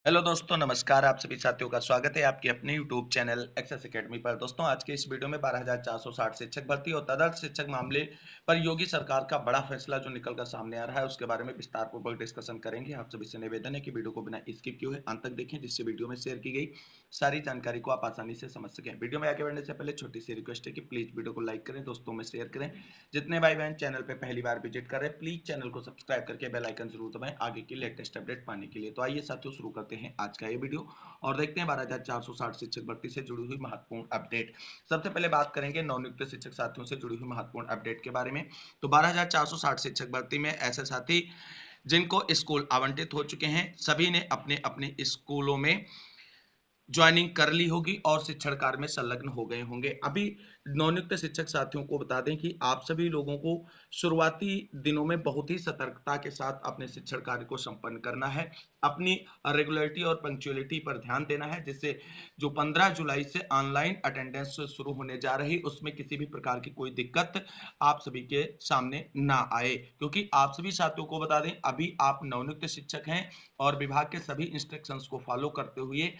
Hello दोस्तों, नमस्कार। आप सभी साथियों का स्वागत है आपके अपने यूट्यूब चैनल एक्सेस एकेडमी पर। दोस्तों, आज के इस वीडियो में 12,460 शिक्षक भर्ती और तदर्थ शिक्षक मामले पर योगी सरकार का बड़ा फैसला जो निकल कर सामने आ रहा है, उसके बारे में विस्तार पूर्वक डिस्कशन करेंगे। आप सभी से निवेदन है कि वीडियो को बिना स्किप किए हुए अंत तक देखें, जिससे वीडियो में शेयर की गई सारी जानकारी को आप आसानी से समझ सकें। वीडियो में आगे बढ़ने से पहले छोटी सी रिक्वेस्ट है कि प्लीज वीडियो को लाइक करें, दोस्तों में शेयर करें। जितने भाई बहन चैनल पर पहली बार विजिट कर रहे हैं, प्लीज चैनल को सब्सक्राइब करके बेल आइकन जरूर दबाएं आगे की लेटेस्ट अपडेट पाने के लिए। तो आइए साथियों, शुरू करते हैं आज का ये वीडियो और देखते हैं 12,460 शिक्षक भर्ती से जुड़ी हुई महत्वपूर्ण अपडेट। सबसे पहले बात करेंगे नवनियुक्त शिक्षक साथियों से जुड़ी हुई महत्वपूर्ण अपडेट के बारे में। तो 12,460 शिक्षक भर्ती में ऐसे साथी जिनको स्कूल आवंटित हो चुके हैं, सभी ने अपने अपने स्कूलों में ज्वाइनिंग कर ली होगी और शिक्षण कार्य में संलग्न हो गए होंगे। अभी नवनियुक्त शिक्षक साथियों को बता दें कि आप सभी लोगों को शुरुआती दिनों में बहुत ही सतर्कता के साथ अपने शिक्षण कार्य को संपन्न करना है। अपनी रेगुलरिटी और पंक्चुअलिटी पर ध्यान देना है, जिससे जो 15 जुलाई से ऑनलाइन अटेंडेंस शुरू होने जा रही, उसमें किसी भी प्रकार की कोई दिक्कत आप सभी के सामने ना आए। क्योंकि आप सभी साथियों को बता दें, अभी आप नवनियुक्त शिक्षक हैं और विभाग के सभी इंस्ट्रक्शंस को फॉलो करते हुए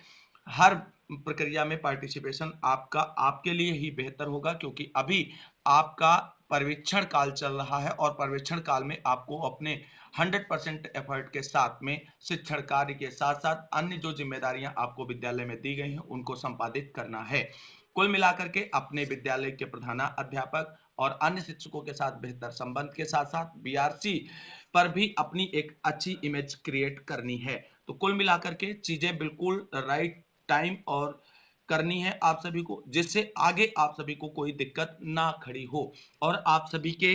हर प्रक्रिया में पार्टिसिपेशन आपका आपके लिए ही बेहतर होगा। क्योंकि अभी आपका पर्यवेक्षण काल चल रहा है और पर्यवेक्षण काल में आपको अपने 100% एफर्ट के साथ में शिक्षण कार्य के साथ साथ अन्य जो जिम्मेदारियां आपको विद्यालय में दी गई हैं, उनको संपादित करना है। कुल मिलाकर के अपने विद्यालय के प्रधानाध्यापक और अन्य शिक्षकों के साथ बेहतर संबंध के साथ साथ बीआरसी पर भी अपनी एक अच्छी इमेज क्रिएट करनी है। तो कुल मिलाकर के चीजें बिल्कुल राइट टाइम और करनी है आप सभी को, जिससे आगे आप सभी को कोई दिक्कत ना खड़ी हो। और आप सभी के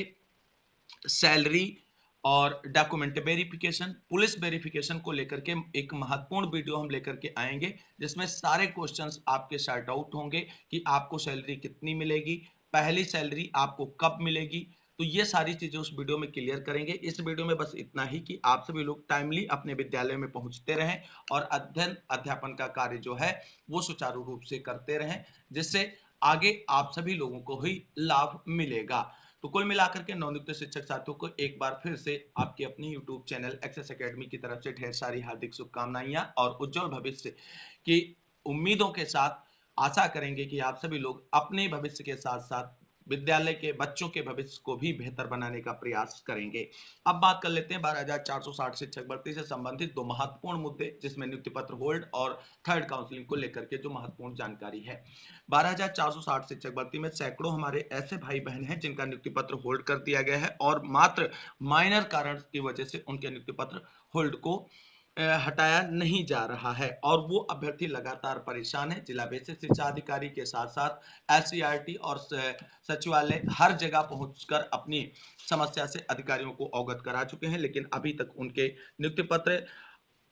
सैलरी और डॉक्यूमेंट वेरिफिकेशन, पुलिस वेरिफिकेशन को लेकर के एक महत्वपूर्ण वीडियो हम लेकर के आएंगे, जिसमें सारे क्वेश्चंस आपके सॉर्ट आउट होंगे कि आपको सैलरी कितनी मिलेगी, पहली सैलरी आपको कब मिलेगी। तो ये सारी चीजें उस वीडियो में क्लियर करेंगे। इस वीडियो में बस इतना ही कि आप सभी लोग टाइमली अपने विद्यालय में पहुंचते रहें और अध्ययन अध्यापन का कार्य जो है वो सुचारू रूप से करते रहें, जिससे आगे आप सभी लोगों को ही लाभ मिलेगा। तो कुल मिलाकर के नवनियुक्त शिक्षक साथियों को एक बार फिर से आपके अपनी यूट्यूब चैनल एक्सेस एकेडमी की तरफ से ढेर सारी हार्दिक शुभकामनाएं और उज्जवल भविष्य की उम्मीदों के साथ आशा करेंगे कि आप सभी लोग अपने भविष्य के साथ साथ विद्यालय के बच्चों के भविष्य को भी बेहतर बनाने का प्रयास करेंगे। अब बात कर लेते हैं 12,460 शिक्षक भर्ती से संबंधित दो महत्वपूर्ण मुद्दे, जिसमें नियुक्ति पत्र होल्ड और थर्ड काउंसलिंग को लेकर के जो महत्वपूर्ण जानकारी है। 12,460 शिक्षक भर्ती में सैकड़ों हमारे ऐसे भाई बहन हैं जिनका नियुक्ति पत्र होल्ड कर दिया गया है और मात्र माइनर कारण की वजह से उनके नियुक्ति पत्र होल्ड को हटाया नहीं जा रहा है और वो अभ्यर्थी लगातार परेशान है। जिला बेसिक शिक्षा अधिकारी के साथ साथ एससीईआरटी और सचिवालय हर जगह पहुंचकर अपनी समस्या से अधिकारियों को अवगत करा चुके हैं, लेकिन अभी तक उनके नियुक्ति पत्र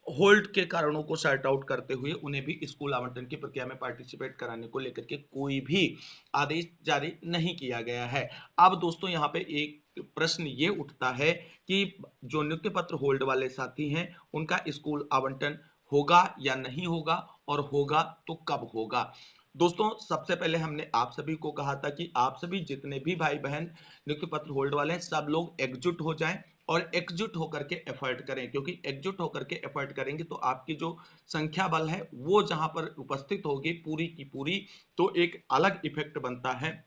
होल्ड के कारणों को सॉर्ट आउट करते हुए उन्हें भी स्कूल आवंटन की प्रक्रिया में पार्टिसिपेट कराने को लेकर के कोई भी आदेश जारी नहीं किया गया है। अब दोस्तों, यहाँ पे एक प्रश्न ये उठता है कि जो नियुक्ति पत्र होल्ड वाले साथी हैं, उनका स्कूल आवंटन होगा या नहीं होगा, और होगा तो कब होगा। दोस्तों, सबसे पहले हमने आप सभी को कहा था कि आप सभी जितने भी भाई बहन नियुक्ति पत्र होल्ड वाले हैं, सब लोग एकजुट हो जाएं और एकजुट होकर के एफर्ट करें। क्योंकि एकजुट होकर के एफर्ट करेंगे तो आपकी जो संख्या बल है वो जहां पर उपस्थित होगी पूरी की पूरी, तो एक अलग इफेक्ट बनता है।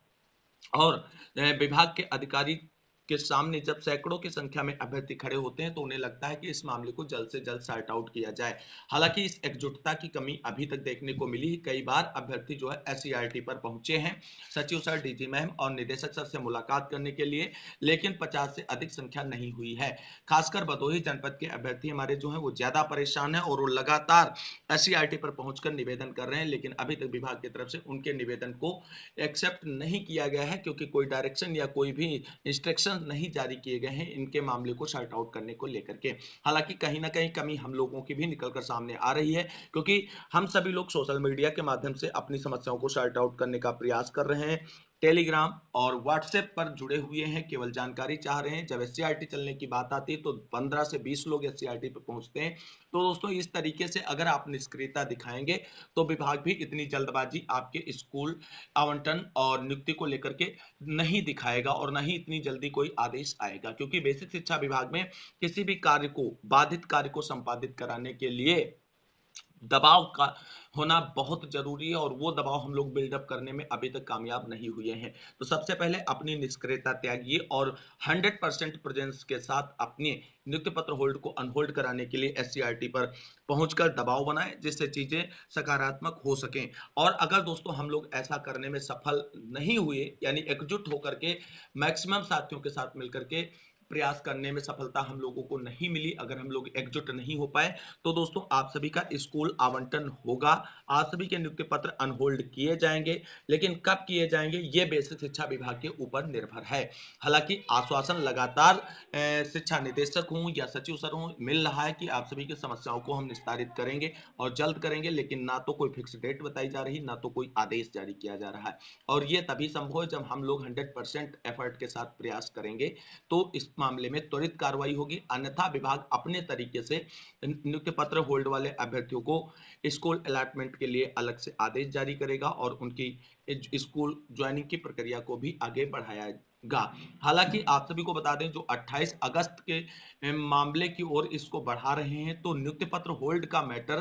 और विभाग के अधिकारी के सामने जब सैकड़ों की संख्या में अभ्यर्थी खड़े होते हैं, तो उन्हें लगता है कि इस मामले को जल्द से जल्द सॉर्ट आउट किया जाए। हालांकि इस एकजुटता की कमी अभी तक देखने को मिली है। कई बार अभ्यर्थी जो है एससीईआरटी पर पहुंचे हैं सचिव सर, डीजी मैम और निदेशक सर से मुलाकात करने के लिए, लेकिन 50 से अधिक संख्या नहीं हुई है। खासकर भदोही जनपद के अभ्यर्थी हमारे जो है वो ज्यादा परेशान है और वो लगातार एससीईआरटी पर पहुंचकर निवेदन कर रहे हैं, लेकिन अभी तक विभाग की तरफ से उनके निवेदन को एक्सेप्ट नहीं किया गया है, क्योंकि कोई डायरेक्शन या कोई भी इंस्ट्रक्शन नहीं जारी किए गए हैं इनके मामले को सॉर्ट आउट करने को लेकर के। हालांकि कहीं ना कहीं कमी हम लोगों की भी निकलकर सामने आ रही है, क्योंकि हम सभी लोग सोशल मीडिया के माध्यम से अपनी समस्याओं को सॉर्ट आउट करने का प्रयास कर रहे हैं। टेलीग्राम और व्हाट्सएप पर जुड़े हुए हैं, केवल जानकारी चाह रहे हैं। जब एससीईआरटी चलने की बात आती है तो 15 से 20 लोग एससीईआरटी पर पहुंचते हैं। तो दोस्तों, इस तरीके से अगर आप निष्क्रियता दिखाएंगे तो विभाग भी इतनी जल्दबाजी आपके स्कूल आवंटन और नियुक्ति को लेकर के नहीं दिखाएगा और ना ही इतनी जल्दी कोई आदेश आएगा। क्योंकि बेसिक शिक्षा विभाग में किसी भी कार्य को, बाधित कार्य को संपादित कराने के लिए दबाव का होना बहुत ज़रूरी है और वो दबाव हम लोग बिल्डअप करने में अभी तक कामयाब नहीं हुए हैं। तो सबसे पहले अपनी निष्क्रियता त्यागिए और 100% प्रेज़ेंस के साथ अपने नियुक्ति पत्र होल्ड को अनहोल्ड कराने के लिए एससीईआरटी पर पहुंचकर दबाव बनाएं, जिससे चीज़ें सकारात्मक हो सकें। और अगर दोस्तों हम लोग ऐसा करने में सफल नहीं हुए, यानी एकजुट होकर के मैक्सिमम साथियों के साथ मिलकर के प्रयास करने में सफलता हम लोगों को नहीं मिली, अगर हम लोग एकजुट नहीं हो पाए, तो दोस्तों आप सभी का स्कूल आवंटन होगा, आप सभी के नियुक्ति पत्र अनहोल्ड किए जाएंगे। लेकिन कब किए जाएंगे ये बेसिक शिक्षा विभाग के ऊपर निर्भर है। हालांकि आश्वासन लगातार शिक्षा निदेशक हूं या सचिव सर हूं मिल रहा है कि आप सभी की समस्याओं को हम निस्तारित करेंगे और जल्द करेंगे, लेकिन ना तो कोई फिक्स डेट बताई जा रही, ना तो कोई आदेश जारी किया जा रहा है। और ये तभी संभव है जब हम लोग 100% एफर्ट के साथ प्रयास करेंगे, तो इस मामले में त्वरित कार्रवाई होगी। अन्यथा विभाग अपने तरीके से नियुक्ति पत्र होल्ड वाले अभ्यर्थियों को स्कूल अलॉटमेंट के लिए अलग से आदेश जारी करेगा और उनकी स्कूल ज्वाइनिंग की प्रक्रिया को भी आगे बढ़ाएगा। हालांकि आप सभी को बता दें, जो 28 अगस्त के मामले की ओर इसको बढ़ा रहे हैं, तो नियुक्ति पत्र होल्ड का मैटर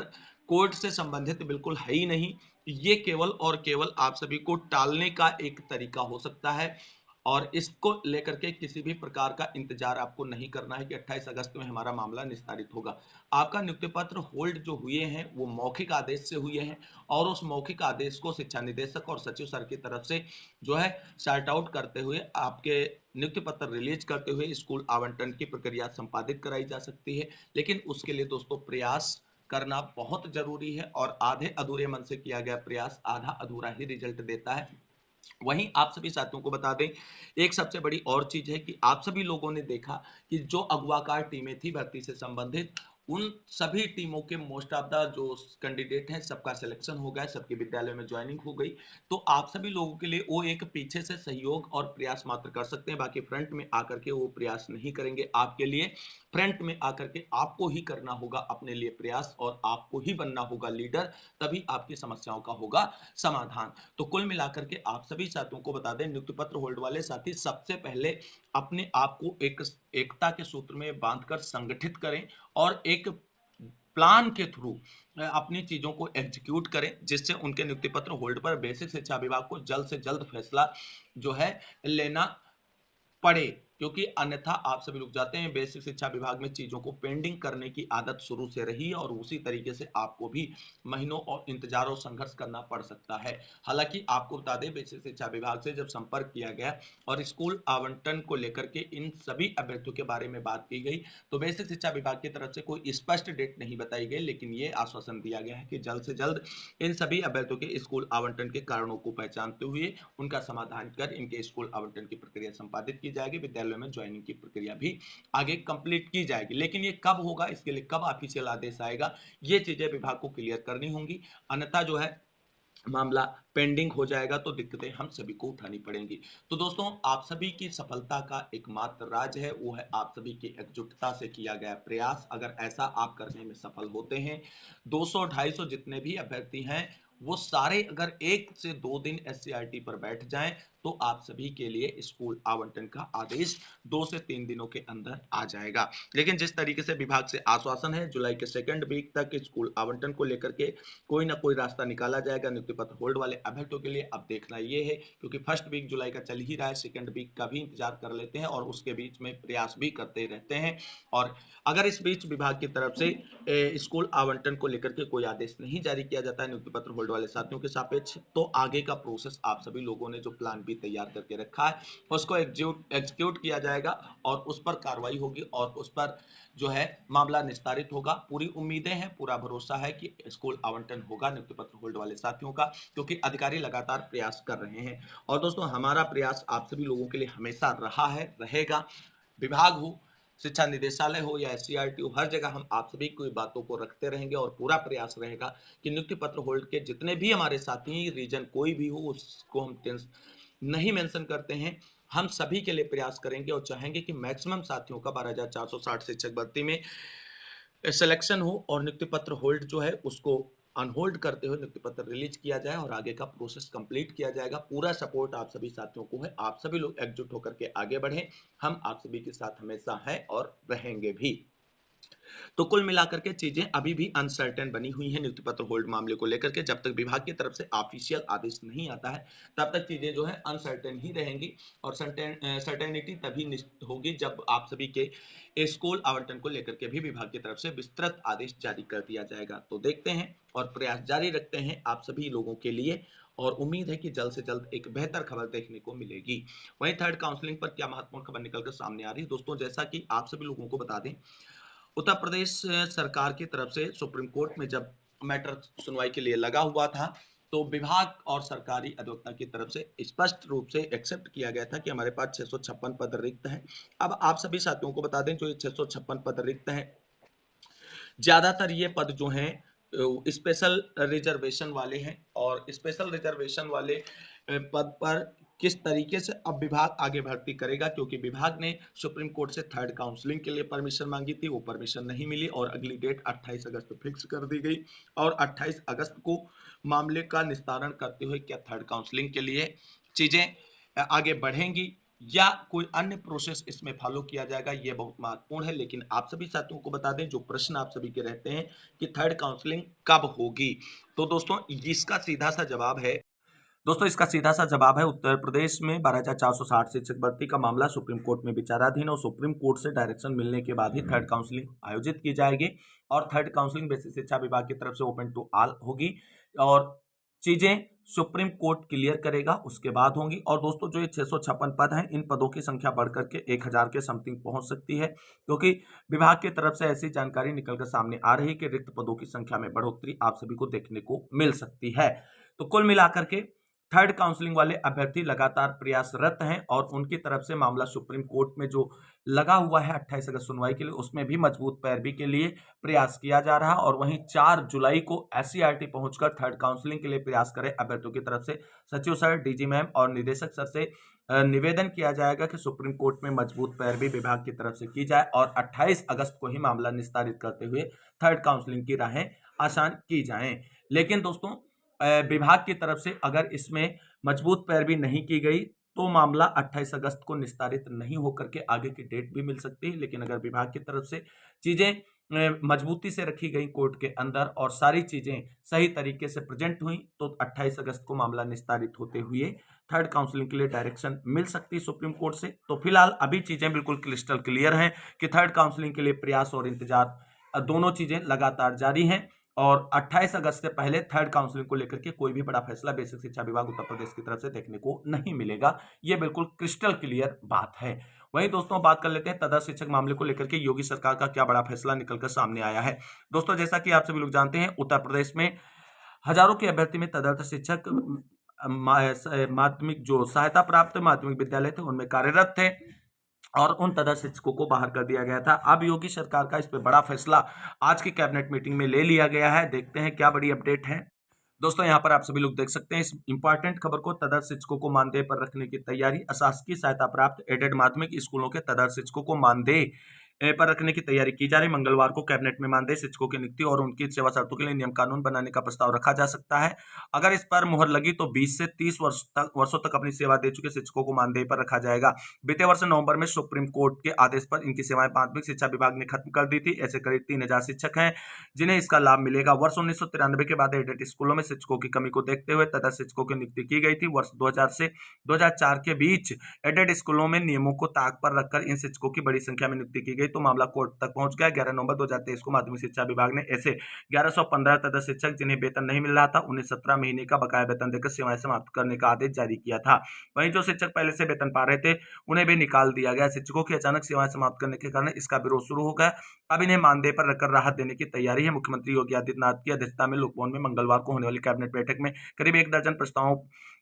कोर्ट से संबंधित बिल्कुल है ही नहीं। ये केवल और केवल आप सभी को टालने का एक तरीका हो सकता है और इसको लेकर के किसी भी प्रकार का इंतजार आपको नहीं करना है कि 28 अगस्त में हमारा मामला निस्तारित होगा। आपका नियुक्ति पत्र होल्ड जो हुए हैं वो मौखिक आदेश से हुए हैं और उस मौखिक आदेश को शिक्षा निदेशक और सचिव सर की तरफ से जो है सॉर्ट आउट करते हुए आपके नियुक्ति पत्र रिलीज करते हुए स्कूल आवंटन की प्रक्रिया संपादित कराई जा सकती है। लेकिन उसके लिए दोस्तों प्रयास करना बहुत जरूरी है और आधे अधूरे मन से किया गया प्रयास आधा अधूरा ही रिजल्ट देता है। वहीं आप सभी साथियों को बता दें, एक सबसे बड़ी और चीज है कि आप सभी लोगों ने देखा कि जो अगवाकार टीमें थी भर्ती से संबंधित, उन सभी टीमों के मोस्ट ऑफ द जो कैंडिडेट हैं सबका सिलेक्शन हो गया, सबके विद्यालय में ज्वाइनिंग हो गई। तो आप सभी लोगों के लिए वो एक पीछे से सहयोग और प्रयास मात्र कर सकते हैं, बाकी फ्रंट में आकर के वो प्रयास नहीं करेंगे आपके लिए। फ्रंट में आकर के आपको ही करना होगा अपने लिए प्रयास और आपको ही बनना होगा लीडर, तभी आपकी समस्याओं का होगा समाधान। तो कुल मिलाकर के आप सभी साथियों को बता दें, नियुक्ति पत्र होल्ड वाले साथी सबसे पहले अपने आप को एक एकता के सूत्र में बांधकर संगठित करें और एक प्लान के थ्रू अपनी चीजों को एग्जीक्यूट करें, जिससे उनके नियुक्ति पत्र होल्ड पर बेसिक शिक्षा विभाग को जल्द से जल्द फैसला जो है लेना पड़े। क्योंकि अन्यथा आप सभी लोग जाते हैं, बेसिक शिक्षा विभाग में चीजों को पेंडिंग करने की आदत शुरू से रही है और उसी तरीके से आपको भी महीनों और इंतजार और संघर्ष करना पड़ सकता है। हालांकि आपको बता दें, बेसिक शिक्षा विभाग से जब संपर्क किया गया और स्कूल आवंटन को लेकर के इन सभी अभ्यर्थियों के बारे में बात की गई, तो बेसिक शिक्षा विभाग की तरफ से कोई स्पष्ट डेट नहीं बताई गई, लेकिन ये आश्वासन दिया गया है कि जल्द से जल्द इन सभी अभ्यर्थियों के स्कूल आवंटन के कारणों को पहचानते हुए उनका समाधान कर इनके स्कूल आवंटन की प्रक्रिया संपादित की जाएगी, विद्यालयों में ज्वाइनिंग की प्रक्रिया भी आगे कंप्लीट की जाएगी। लेकिन ये कब होगा, इसके लिए कब ऑफिशियल आदेश आएगा, ये चीजें विभाग को क्लियर करनी होंगी। अन्यथा जो है मामला पेंडिंग हो जाएगा तो दिक्कतें हम सभी को उठानी पड़ेंगी। तो दोस्तों, आप सभी की सफलता का एकमात्र राज है वो है आप सभी की एकजुटता से किया गया प्रयास। अगर ऐसा आप करने में सफल होते हैं, 200-250 जितने भी अभ्यर्थी हैं वो सारे अगर 1 से 2 दिन एससीईआरटी पर बैठ जाएं, तो आप सभी के लिए स्कूल आवंटन का आदेश 2 से 3 दिनों के अंदर आ जाएगा। लेकिन जिस तरीके से विभाग से आश्वासन है, जुलाई के सेकंड वीक तक स्कूल आवंटन को लेकर के कोई ना कोई रास्ता निकाला जाएगा नियुक्ति पत्र होल्ड वाले अभ्यर्थियों के लिए। अब देखना ये है, क्योंकि फर्स्ट वीक जुलाई का चल ही रहा है, सेकंड वीक का भी इंतजार कर लेते हैं और उसके बीच में प्रयास भी करते रहते हैं। और अगर इस बीच विभाग की तरफ से स्कूल आवंटन को लेकर के कोई आदेश नहीं जारी किया जाता है नियुक्ति पत्र होल्ड वाले साथियों के सापेक्ष, तो आगे का प्रोसेस आप सभी लोगों ने जो प्लान भी तैयार करके रखा है उसको एग्जीक्यूट किया जाएगा और उस पर कार्रवाई होगी और उस पर जो है मामला निस्तारित होगा। पूरी उम्मीदें हैं, पूरा भरोसा है कि स्कूल आवंटन होगा नियुक्ति पत्र होल्ड वाले साथियों का, क्योंकि अधिकारी लगातार प्रयास कर रहे हैं। और दोस्तों, हमारा प्रयास आप सभी लोगों के लिए हमेशा रहा है, रहेगा। विभाग हो, शिक्षा निदेशालय हो या एससीईआरटी हो, हर जगह हम आप सभी की बातों को रखते रहेंगे और पूरा प्रयास रहेगा कि नियुक्ति पत्र होल्ड के जितने भी हमारे साथी, रीजन कोई भी हो, उसको हम नहीं मेंशन करते हैं, हम सभी के लिए प्रयास करेंगे और चाहेंगे कि मैक्सिमम साथियों का 12,460 शिक्षक भर्ती में सिलेक्शन हो और नियुक्ति पत्र होल्ड जो है उसको अनहोल्ड करते हुए नियुक्ति पत्र रिलीज किया जाए और आगे का प्रोसेस कंप्लीट किया जाएगा। पूरा सपोर्ट आप सभी साथियों को है, आप सभी लोग एकजुट होकर के आगे बढ़ें। हम आप सभी के साथ हमेशा हैं और रहेंगे भी। तो कुल मिलाकर के चीजें अभी भी अनसर्टेन बनी हुई हैं नियुक्ति पत्र होल्ड मामले को लेकर के। जब तक विभाग की तरफ से ऑफिशियल आदेश नहीं आता है तब तक चीजें जो है अनसर्टेन ही रहेंगी, और सर्टेनिटी तभी निश्चित होगी जब आप सभी के स्कूल आवंटन को लेकर के भी विभाग की तरफ से विस्तृत आदेश जारी कर दिया जाएगा। तो देखते हैं और प्रयास जारी रखते हैं आप सभी लोगों के लिए, और उम्मीद है कि जल्द से जल्द एक बेहतर खबर देखने को मिलेगी। वहीं थर्ड काउंसलिंग पर क्या महत्वपूर्ण खबर निकलकर सामने आ रही है दोस्तों, जैसा कि आप सभी लोगों को बता दें, उत्तर प्रदेश सरकार की तरफ से सुप्रीम कोर्ट में जब मैटर सुनवाई के लिए लगा हुआ था, तो विभाग और सरकारी अधिवक्ता की तरफ से स्पष्ट रूप से एक्सेप्ट किया गया था कि हमारे पास 656 पद रिक्त हैं। अब आप सभी साथियों को बता दें, जो ये 656 पद रिक्त हैं, ज्यादातर ये पद जो हैं स्पेशल रिजर्वेशन वाले हैं, और स्पेशल रिजर्वेशन वाले पद पर किस तरीके से अब विभाग आगे भर्ती करेगा, क्योंकि विभाग ने सुप्रीम कोर्ट से थर्ड काउंसलिंग के लिए परमिशन मांगी थी, वो परमिशन नहीं मिली और अगली डेट 28 अगस्त फिक्स कर दी गई, और 28 अगस्त को मामले का निस्तारण करते हुए क्या थर्ड काउंसलिंग के लिए चीजें आगे बढ़ेंगी या कोई अन्य प्रोसेस इसमें फॉलो किया जाएगा, ये बहुत महत्वपूर्ण है। लेकिन आप सभी साथियों को बता दें, जो प्रश्न आप सभी के रहते हैं कि थर्ड काउंसलिंग कब होगी, तो दोस्तों इसका सीधा सा जवाब है, उत्तर प्रदेश में 12,460 शिक्षक भर्ती का मामला सुप्रीम कोर्ट में विचाराधीन, और सुप्रीम कोर्ट से डायरेक्शन मिलने के बाद ही थर्ड काउंसलिंग आयोजित की जाएगी, और थर्ड काउंसलिंग बेसिक शिक्षा विभाग की तरफ से ओपन टू ऑल होगी, और चीजें सुप्रीम कोर्ट क्लियर करेगा उसके बाद होंगी। और दोस्तों, जो ये 656 पद हैं, इन पदों की संख्या बढ़कर के 1000 के समथिंग पहुंच सकती है, क्योंकि विभाग की तरफ से ऐसी जानकारी निकलकर सामने आ रही है कि रिक्त पदों की संख्या में बढ़ोतरी आप सभी को देखने को मिल सकती है। तो कुल मिलाकर के थर्ड काउंसलिंग वाले अभ्यर्थी लगातार प्रयासरत हैं, और उनकी तरफ से मामला सुप्रीम कोर्ट में जो लगा हुआ है 28 अगस्त सुनवाई के लिए, उसमें भी मजबूत पैरवी के लिए प्रयास किया जा रहा है। और वहीं 4 जुलाई को एससीईआरटी पहुंचकर थर्ड काउंसलिंग के लिए प्रयास करें अभ्यर्थियों की तरफ से सचिव सर, डीजी मैम और निदेशक सर से निवेदन किया जाएगा कि सुप्रीम कोर्ट में मजबूत पैरवी विभाग की तरफ से की जाए, और 28 अगस्त को ही मामला निस्तारित करते हुए थर्ड काउंसलिंग की राहें आसान की जाएं। लेकिन दोस्तों, विभाग की तरफ से अगर इसमें मजबूत पैरवी नहीं की गई तो मामला 28 अगस्त को निस्तारित नहीं होकर के आगे की डेट भी मिल सकती है। लेकिन अगर विभाग की तरफ से चीजें मजबूती से रखी गई कोर्ट के अंदर और सारी चीजें सही तरीके से प्रेजेंट हुई, तो 28 अगस्त को मामला निस्तारित होते हुए थर्ड काउंसलिंग के लिए डायरेक्शन मिल सकती है सुप्रीम कोर्ट से। तो फिलहाल अभी चीजें बिल्कुल क्रिस्टल क्लियर हैं कि थर्ड काउंसलिंग के लिए प्रयास और इंतजार दोनों चीजें लगातार जारी हैं, और 28 अगस्त से पहले थर्ड काउंसलिंग को लेकर के कोई भी बड़ा फैसला बेसिक शिक्षा विभाग उत्तर प्रदेश की तरफ से देखने को नहीं मिलेगा। यह बिल्कुल क्रिस्टल क्लियर बात है। वहीं दोस्तों, बात कर लेते हैं तदर्थ शिक्षक मामले को लेकर के योगी सरकार का क्या बड़ा फैसला निकलकर सामने आया है। दोस्तों, जैसा कि आप सभी लोग जानते हैं, उत्तर प्रदेश में हजारों के अभ्यर्थी में तदर्थ शिक्षक माध्यमिक जो सहायता प्राप्त माध्यमिक विद्यालय थे उनमें कार्यरत थे, और उन तदर्थ शिक्षकों को बाहर कर दिया गया था। अब योगी सरकार का इस पे बड़ा फैसला आज की कैबिनेट मीटिंग में ले लिया गया है। देखते हैं क्या बड़ी अपडेट है। दोस्तों, यहाँ पर आप सभी लोग देख सकते हैं इस इंपॉर्टेंट खबर को, तदर्थ शिक्षकों को मानदेय पर रखने की तैयारी। अशासकीय सहायता प्राप्त एडेड माध्यमिक स्कूलों के तदर्थ शिक्षकों को मानदेय पर रखने की तैयारी की जा रही। मंगलवार को कैबिनेट में मानदेय शिक्षकों की नियुक्ति और उनकी सेवा शर्तों के लिए नियम कानून बनाने का प्रस्ताव रखा जा सकता है। अगर इस पर मुहर लगी तो 20 से 30 वर्षों तक अपनी सेवा दे चुके शिक्षकों को मानदेय पर रखा जाएगा। बीते वर्ष नवंबर में सुप्रीम कोर्ट के आदेश पर इनकी सेवाएं माध्यमिक शिक्षा विभाग ने खत्म कर दी थी। ऐसे करीब 3000 शिक्षक हैं जिन्हें इसका लाभ मिलेगा। वर्ष 1993 के बाद एडेड स्कूलों में शिक्षकों की कमी को देखते हुए तदर्थ शिक्षकों की नियुक्ति की गई थी। वर्ष 2000 से 2004 के बीच एडेड स्कूलों में नियमों को ताक पर रखकर इन शिक्षकों की बड़ी संख्या में नियुक्ति की गई, तो मामला कोर्ट तक पहुंच गया। 11 नवंबर 2023 को माध्यमिक शिक्षा विभाग ने ऐसे 1115 तदर्थ शिक्षक जिन्हें वेतन नहीं मिल रहा था उन्हें 17 महीने का बकाया वेतन देकर सेवाएं समाप्त करने का आदेश जारी किया था। वहीं जो शिक्षक पहले से वेतन पा रहे थे उन्हें भी निकाल दिया गया। शिक्षकों की अचानक सेवाएं समाप्त करने के कारण इसका विरोध शुरू हो गया। अब इन्हें मानदेय पर रखकर राहत देने की तैयारी है। मुख्यमंत्री योगी आदित्यनाथ की अध्यक्षता में लोकभवन में मंगलवार को होने वाली कैबिनेट बैठक में करीब 1 दर्जन प्रस्तावों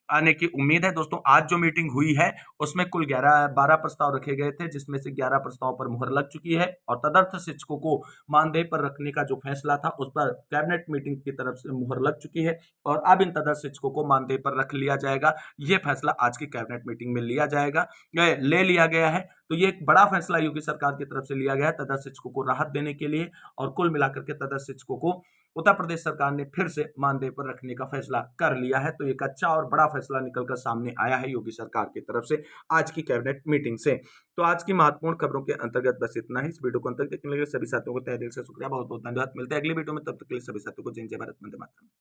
आने की उम्मीद है। दोस्तों, आज जो मीटिंग हुई है उसमें कुल 12 प्रस्ताव रखे गए थे, जिसमें से 11 प्रस्तावों पर मुहर लग चुकी है, और तदर्थ शिक्षकों को मानदेय पर रखने का जो फैसला था उस पर कैबिनेट मीटिंग की तरफ से मुहर लग चुकी है, और अब इन तदर्थ शिक्षकों को मानदेय पर रख लिया जाएगा। यह फैसला आज की कैबिनेट मीटिंग में लिया जाएगा, ले लिया गया है। तो ये एक बड़ा फैसला योगी सरकार की तरफ से लिया गया है तदर्थ शिक्षकों को राहत देने के लिए, और कुल मिलाकर के तदर्थ शिक्षकों को उत्तर प्रदेश सरकार ने फिर से मानदेय पर रखने का फैसला कर लिया है। तो एक अच्छा और बड़ा फैसला निकलकर सामने आया है योगी सरकार की तरफ से आज की कैबिनेट मीटिंग से। तो आज की महत्वपूर्ण खबरों के अंतर्गत बस इतना ही। इस वीडियो को अंत तक देखने के लिए सभी साथियों को तहे दिल से शुक्रिया, बहुत बहुत धन्यवाद। मिलते हैं अगली वीडियो में, तब तक के लिए सभी साथियों को जय जय भारत, वंदे मातरम।